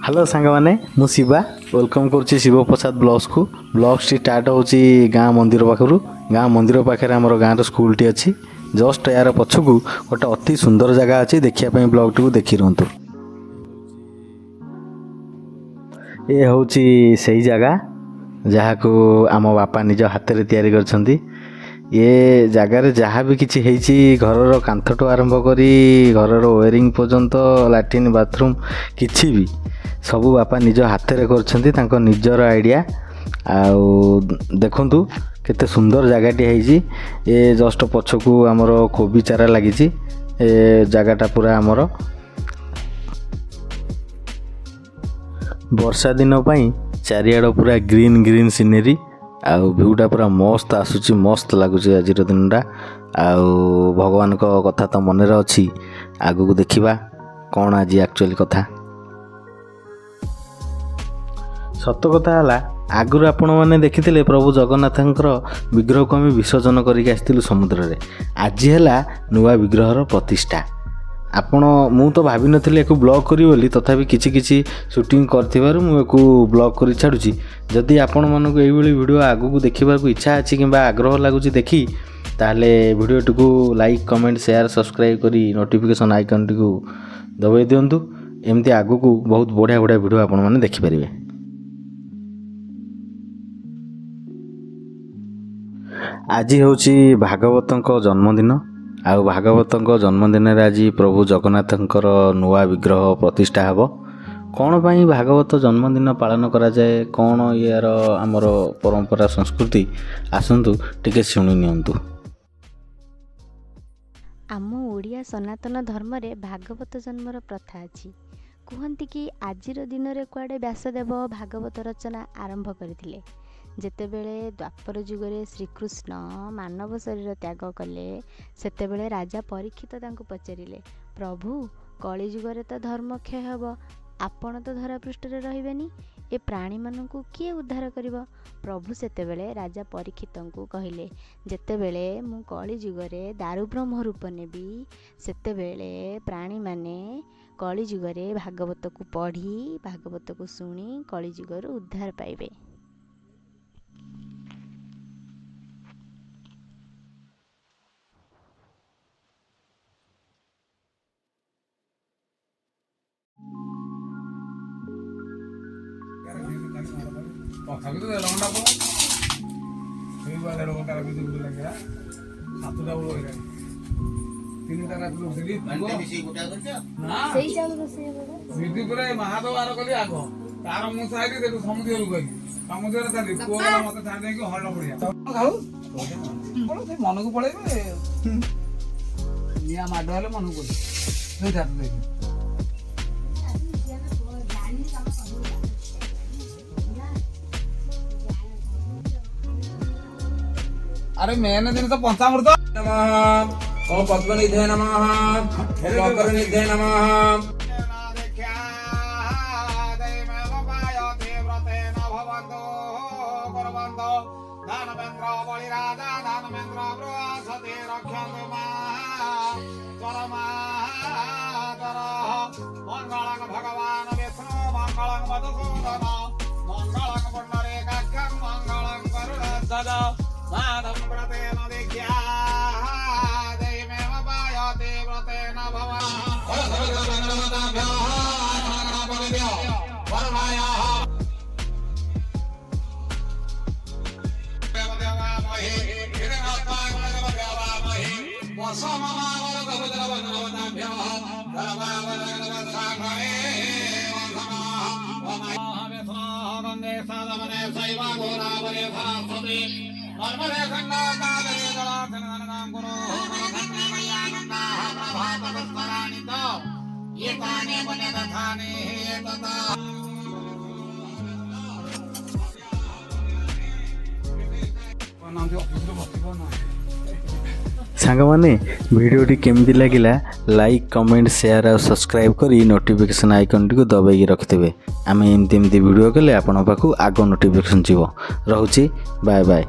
Hello सांग मैंने मु शिवा वेलकम करुच्ची शिव प्रसाद ब्लग्स को ब्लग्स टी स्टार्ट होची गाँ मंदिर पाखु गाँ मंदिर पाखे आम गाँव स्कूल टी अच्छी जस्ट यार पछकू गोटे अति सुंदर जगह अच्छी देखापी ब्लग टी देखी रुहतु। ये हूँ से जगह जहाँ को आम बापा निज हाथ में तैयारी करछंती। ये जगार जहाँ भी किसी है घर कांथटू आरंभ करी घर वायरिंग पर्यंत लैट्रिन बाथरूम किछि भी सबू बापा निज हाथ में करछंती तांको निजर आइडिया। आउ देखंतु केते सुंदर जगहटी है। ये जस्ट पछकू आमर कोबी चारा लगी जगहटा पूरा आमर वर्षा दिन पाई चारिआड पूरा ग्रीन ग्रीन सीनेरी आउ व्यूटा पूरा मस्त आसूची मस्त लगुच आज दिनटा। आउ भगवान को कथा तो मन अच्छी आगू देखा कौन आज एक्चुअली कथा सत कथा है। आगुरी आपण मैंने देखी प्रभु जगन्नाथंकर विग्रह को आम विसर्जन करके आसलु समुद्र रे। आज है नुआ विग्रहर प्रतिष्ठा। आपण मु तो भाभी नथिले एको ब्लॉग करी बोली तथापि किछि किछि शूटिंग करथिबारु मु एको ब्लॉग करी छाडुची। जदि आपण मानको एई भली वीडियो आगु को देखिबार को इच्छा अछि किबा आग्रह लागुची देखि ताले वीडियो टुकु लाइक कमेंट शेयर सब्सक्राइब करी नोटिफिकेशन आइकन टुकु दबाई दियंतु। एमती आगु को बहुत बढ़िया बढ़िया वीडियो आपण माने देखि परिबे। आज होची भागवतंक जन्मदिन आउ भागवतंक जन्मदिन आज प्रभु जगन्नाथंकर नुआ विग्रह प्रतिष्ठा हेब। कौन पाई भागवत जन्मदिन पालन करा जाए कौन यार आमर परंपरा संस्कृति आसंतु टिके शुणी नियंतु। आम ओडिया सनातन धर्म रे भागवत जन्मर प्रथा अछि। कहती कि आजिर दिन रे कुआडे व्यासदेव भागवत रचना आरंभ करथिले। जेतेबेले द्वापर जुगरे श्रीकृष्ण मानव शरीर त्याग कले सेतेबेले राजा परीक्षित तांको पचारिले, प्रभु कली जुगरे तो धर्म क्षय हेब, आपण तो धरा पृष्ठ रे रहिबेनी, ए प्राणी मानकु किए उद्धार करिवो। प्रभु सेतेबेले राजा परीक्षितंकु कहिले, जेतेबेले मु कली जुगरे दारु ब्रह्म रूप नेबी सेतेबेले प्राणी माने कली जुगरे भागवत को पढ़ी भागवत को सुनी कली जुगरु उद्धार पाइबे। ତଥାପି ତ 1.5 ଘଣ୍ଟା ପରେ ସେଇ 1.5 ଘଣ୍ଟା ଭିତରେ ଲାଗିଲା 7ଟା ବେଳ ହେଇଗଲା 3ଟା ରାତିରୁ ଉଠିଲି ସେଇ ଚାଉଳ ରୋଷେଇ ହେବ ବିଧି ପରେ ମହାଦେବ ଆର କଲି ଆଗ ତାର ମୁଁ ସାଇଲି ଦେଖୁ ସମୁଦ୍ରକୁ ଗଲି ସମୁଦ୍ରରେ ଚାଲି ପୁଅ ଗଲା ମତେ ଛାଡ଼ି ଦେଇକି ହଳ ପଡ଼ିଆ ଖାଉ ବଳ ସେ ମନକୁ ପଳେଇବେ ନିଆ ମାଡ଼ ହେଲେ ମନକୁ ପଳେଇବେ ସେଇ ଧାର ଦେଖି अरे मैंने दिन तो पंचामृत नमः ओम पद्मनिधे नमः ओम मकरनिधे नमः भगवान विष्णु मंगलं मधुसूदन मंगलं पुंडरीकाक्षं मंगलं गरुडध्वज माधव व्रतेन विख्या दैमेव पायते व्रतेन भवः नर्मदे खंडा कादरे जलाधननाम गुरु खंडमयानंदा प्रभातस्मराणि तो ये ताने बने दथाने तथा नाम जो ऑफिस में भर्ती करना सांग माने वीडियोटी केमती लगिला लाइक कमेंट शेयर और सब्सक्राइब करी नोटिफिकेशन आइकन टी को दबाई रखिथे। आम एमती वीडियो कले आपण पाखु आगो नोटिफिकेशन जीवो। रहुची बाय बाय।